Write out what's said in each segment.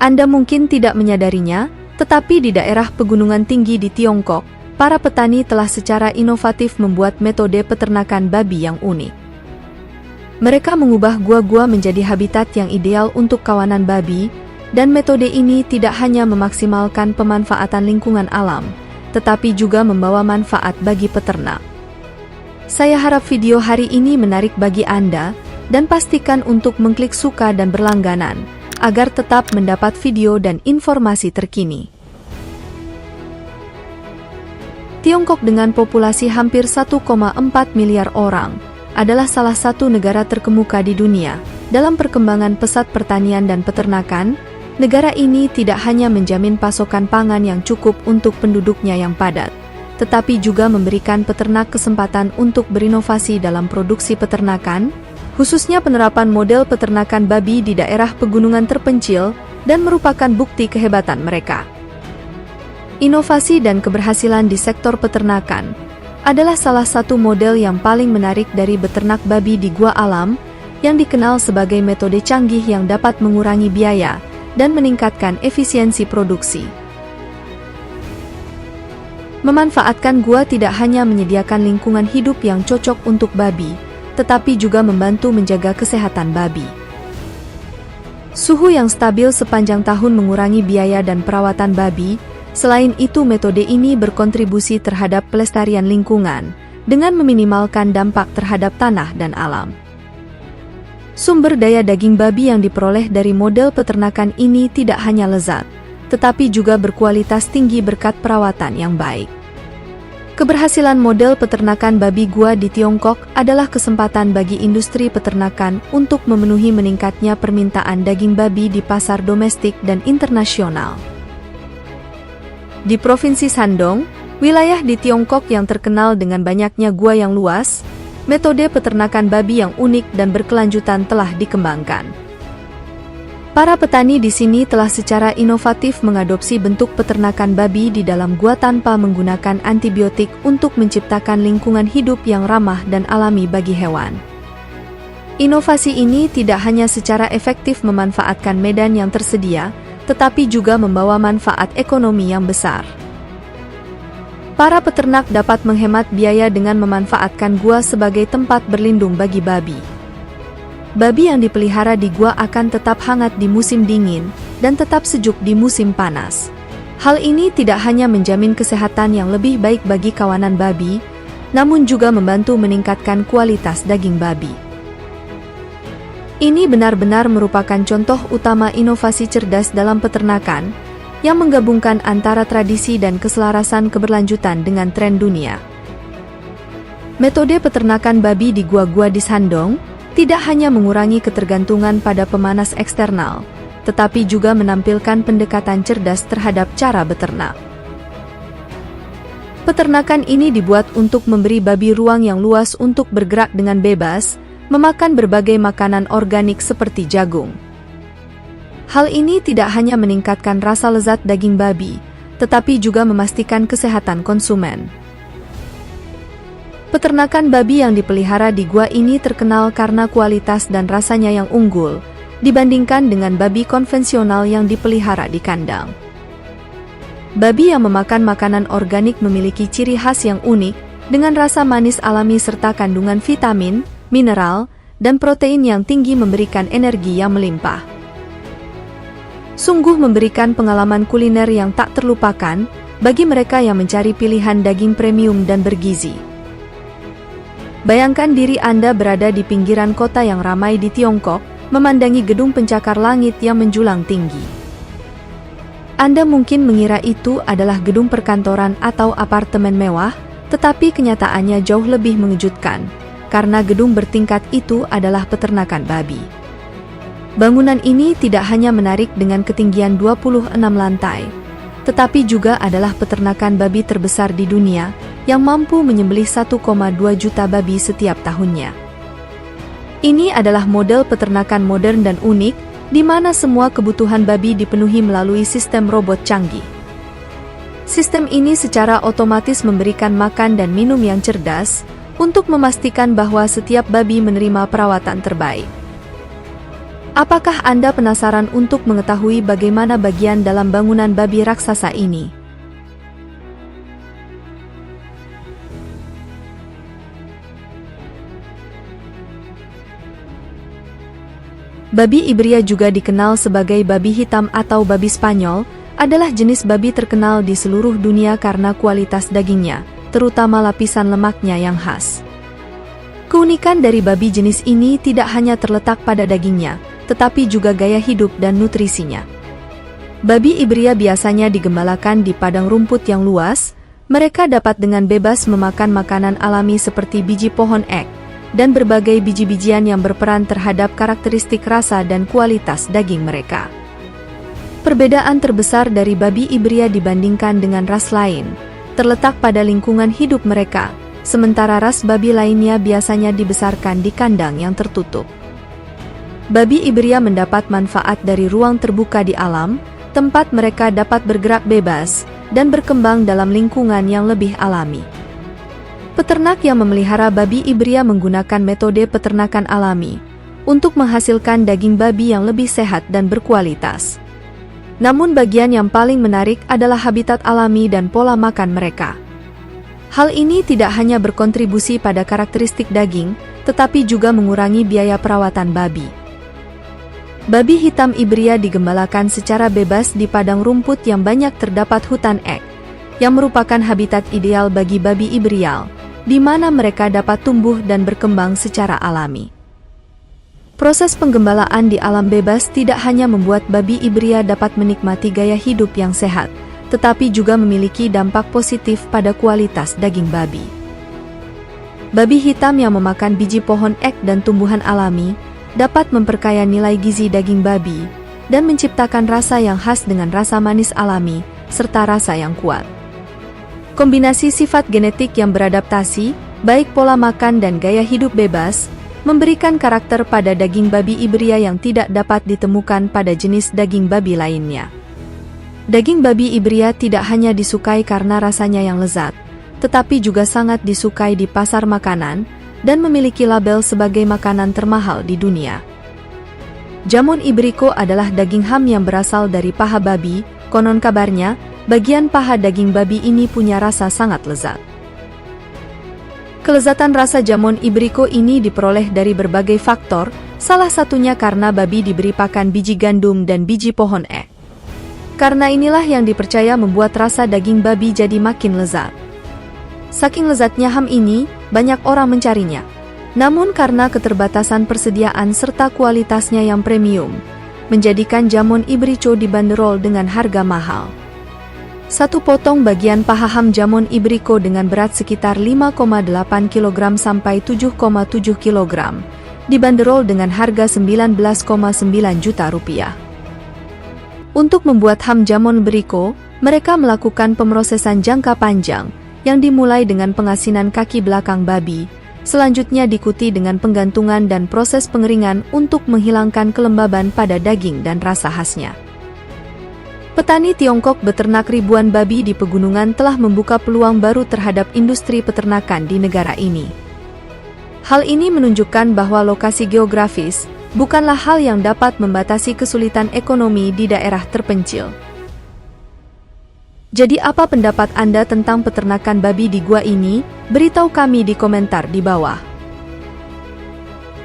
Anda mungkin tidak menyadarinya, tetapi di daerah pegunungan tinggi di Tiongkok, para petani telah secara inovatif membuat metode peternakan babi yang unik. Mereka mengubah gua-gua menjadi habitat yang ideal untuk kawanan babi, dan metode ini tidak hanya memaksimalkan pemanfaatan lingkungan alam, tetapi juga membawa manfaat bagi peternak. Saya harap video hari ini menarik bagi Anda, dan pastikan untuk mengklik suka dan berlangganan, agar tetap mendapat video dan informasi terkini. Tiongkok dengan populasi hampir 1,4 miliar orang, adalah salah satu negara terkemuka di dunia. Dalam perkembangan pesat pertanian dan peternakan, negara ini tidak hanya menjamin pasokan pangan yang cukup untuk penduduknya yang padat, tetapi juga memberikan peternak kesempatan untuk berinovasi dalam produksi peternakan, khususnya penerapan model peternakan babi di daerah pegunungan terpencil, dan merupakan bukti kehebatan mereka. Inovasi dan keberhasilan di sektor peternakan adalah salah satu model yang paling menarik dari beternak babi di gua alam, yang dikenal sebagai metode canggih yang dapat mengurangi biaya dan meningkatkan efisiensi produksi. Memanfaatkan gua tidak hanya menyediakan lingkungan hidup yang cocok untuk babi, tetapi juga membantu menjaga kesehatan babi. Suhu yang stabil sepanjang tahun mengurangi biaya dan perawatan babi. Selain itu, metode ini berkontribusi terhadap pelestarian lingkungan dengan meminimalkan dampak terhadap tanah dan alam. Sumber daya daging babi yang diperoleh dari model peternakan ini tidak hanya lezat, tetapi juga berkualitas tinggi berkat perawatan yang baik. Keberhasilan model peternakan babi gua di Tiongkok adalah kesempatan bagi industri peternakan untuk memenuhi meningkatnya permintaan daging babi di pasar domestik dan internasional. Di Provinsi Shandong, wilayah di Tiongkok yang terkenal dengan banyaknya gua yang luas, metode peternakan babi yang unik dan berkelanjutan telah dikembangkan. Para petani di sini telah secara inovatif mengadopsi bentuk peternakan babi di dalam gua tanpa menggunakan antibiotik untuk menciptakan lingkungan hidup yang ramah dan alami bagi hewan. Inovasi ini tidak hanya secara efektif memanfaatkan medan yang tersedia, tetapi juga membawa manfaat ekonomi yang besar. Para peternak dapat menghemat biaya dengan memanfaatkan gua sebagai tempat berlindung bagi babi. Babi yang dipelihara di gua akan tetap hangat di musim dingin dan tetap sejuk di musim panas. Hal ini tidak hanya menjamin kesehatan yang lebih baik bagi kawanan babi, namun juga membantu meningkatkan kualitas daging babi. Ini benar-benar merupakan contoh utama inovasi cerdas dalam peternakan, yang menggabungkan antara tradisi dan keselarasan keberlanjutan dengan tren dunia. Metode peternakan babi di gua-gua di Shandong tidak hanya mengurangi ketergantungan pada pemanas eksternal, tetapi juga menampilkan pendekatan cerdas terhadap cara beternak. Peternakan ini dibuat untuk memberi babi ruang yang luas untuk bergerak dengan bebas, memakan berbagai makanan organik seperti jagung. Hal ini tidak hanya meningkatkan rasa lezat daging babi, tetapi juga memastikan kesehatan konsumen. Peternakan babi yang dipelihara di gua ini terkenal karena kualitas dan rasanya yang unggul, dibandingkan dengan babi konvensional yang dipelihara di kandang. Babi yang memakan makanan organik memiliki ciri khas yang unik, dengan rasa manis alami serta kandungan vitamin, mineral, dan protein yang tinggi memberikan energi yang melimpah. Sungguh memberikan pengalaman kuliner yang tak terlupakan, bagi mereka yang mencari pilihan daging premium dan bergizi. Bayangkan diri Anda berada di pinggiran kota yang ramai di Tiongkok, memandangi gedung pencakar langit yang menjulang tinggi. Anda mungkin mengira itu adalah gedung perkantoran atau apartemen mewah, tetapi kenyataannya jauh lebih mengejutkan, karena gedung bertingkat itu adalah peternakan babi. Bangunan ini tidak hanya menarik dengan ketinggian 26 lantai, tetapi juga adalah peternakan babi terbesar di dunia, yang mampu menyembelih 1,2 juta babi setiap tahunnya. Ini adalah model peternakan modern dan unik, di mana semua kebutuhan babi dipenuhi melalui sistem robot canggih. Sistem ini secara otomatis memberikan makan dan minum yang cerdas, untuk memastikan bahwa setiap babi menerima perawatan terbaik. Apakah Anda penasaran untuk mengetahui bagaimana bagian dalam bangunan babi raksasa ini? Babi Ibria, juga dikenal sebagai babi hitam atau babi Spanyol, adalah jenis babi terkenal di seluruh dunia karena kualitas dagingnya, terutama lapisan lemaknya yang khas. Keunikan dari babi jenis ini tidak hanya terletak pada dagingnya, tetapi juga gaya hidup dan nutrisinya. Babi Ibria biasanya digembalakan di padang rumput yang luas. Mereka dapat dengan bebas memakan makanan alami seperti biji pohon ek, dan berbagai biji-bijian yang berperan terhadap karakteristik rasa dan kualitas daging mereka. Perbedaan terbesar dari babi Ibria dibandingkan dengan ras lain terletak pada lingkungan hidup mereka, sementara ras babi lainnya biasanya dibesarkan di kandang yang tertutup. Babi Ibria mendapat manfaat dari ruang terbuka di alam, tempat mereka dapat bergerak bebas dan berkembang dalam lingkungan yang lebih alami. Peternak yang memelihara babi Ibria menggunakan metode peternakan alami untuk menghasilkan daging babi yang lebih sehat dan berkualitas. Namun bagian yang paling menarik adalah habitat alami dan pola makan mereka. Hal ini tidak hanya berkontribusi pada karakteristik daging, tetapi juga mengurangi biaya perawatan babi. Babi hitam Ibria digembalakan secara bebas di padang rumput yang banyak terdapat hutan ek, yang merupakan habitat ideal bagi babi Ibria, di mana mereka dapat tumbuh dan berkembang secara alami. Proses penggembalaan di alam bebas tidak hanya membuat babi Ibria dapat menikmati gaya hidup yang sehat, tetapi juga memiliki dampak positif pada kualitas daging babi. Babi hitam yang memakan biji pohon ek dan tumbuhan alami dapat memperkaya nilai gizi daging babi dan menciptakan rasa yang khas dengan rasa manis alami serta rasa yang kuat. Kombinasi sifat genetik yang beradaptasi, baik pola makan dan gaya hidup bebas, memberikan karakter pada daging babi Ibria yang tidak dapat ditemukan pada jenis daging babi lainnya. Daging babi Ibria tidak hanya disukai karena rasanya yang lezat, tetapi juga sangat disukai di pasar makanan dan memiliki label sebagai makanan termahal di dunia. Jamon Iberico adalah daging ham yang berasal dari paha babi. Konon kabarnya, bagian paha daging babi ini punya rasa sangat lezat. Kelezatan rasa jamon Iberico ini diperoleh dari berbagai faktor, salah satunya karena babi diberi pakan biji gandum dan biji pohon ek. Karena inilah yang dipercaya membuat rasa daging babi jadi makin lezat. Saking lezatnya ham ini, banyak orang mencarinya. Namun karena keterbatasan persediaan serta kualitasnya yang premium, menjadikan jamon Iberico dibanderol dengan harga mahal. Satu potong bagian paha ham jamon Iberico dengan berat sekitar 5,8 kg sampai 7,7 kg dibanderol dengan harga 19,9 juta rupiah. Untuk membuat ham jamon Iberico, mereka melakukan pemrosesan jangka panjang yang dimulai dengan pengasinan kaki belakang babi, selanjutnya diikuti dengan penggantungan dan proses pengeringan untuk menghilangkan kelembaban pada daging dan rasa khasnya. Petani Tiongkok beternak ribuan babi di pegunungan telah membuka peluang baru terhadap industri peternakan di negara ini. Hal ini menunjukkan bahwa lokasi geografis bukanlah hal yang dapat membatasi kesulitan ekonomi di daerah terpencil. Jadi apa pendapat Anda tentang peternakan babi di gua ini? Beritahu kami di komentar di bawah.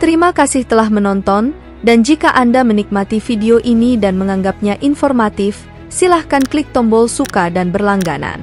Terima kasih telah menonton, dan jika Anda menikmati video ini dan menganggapnya informatif, silahkan klik tombol suka dan berlangganan.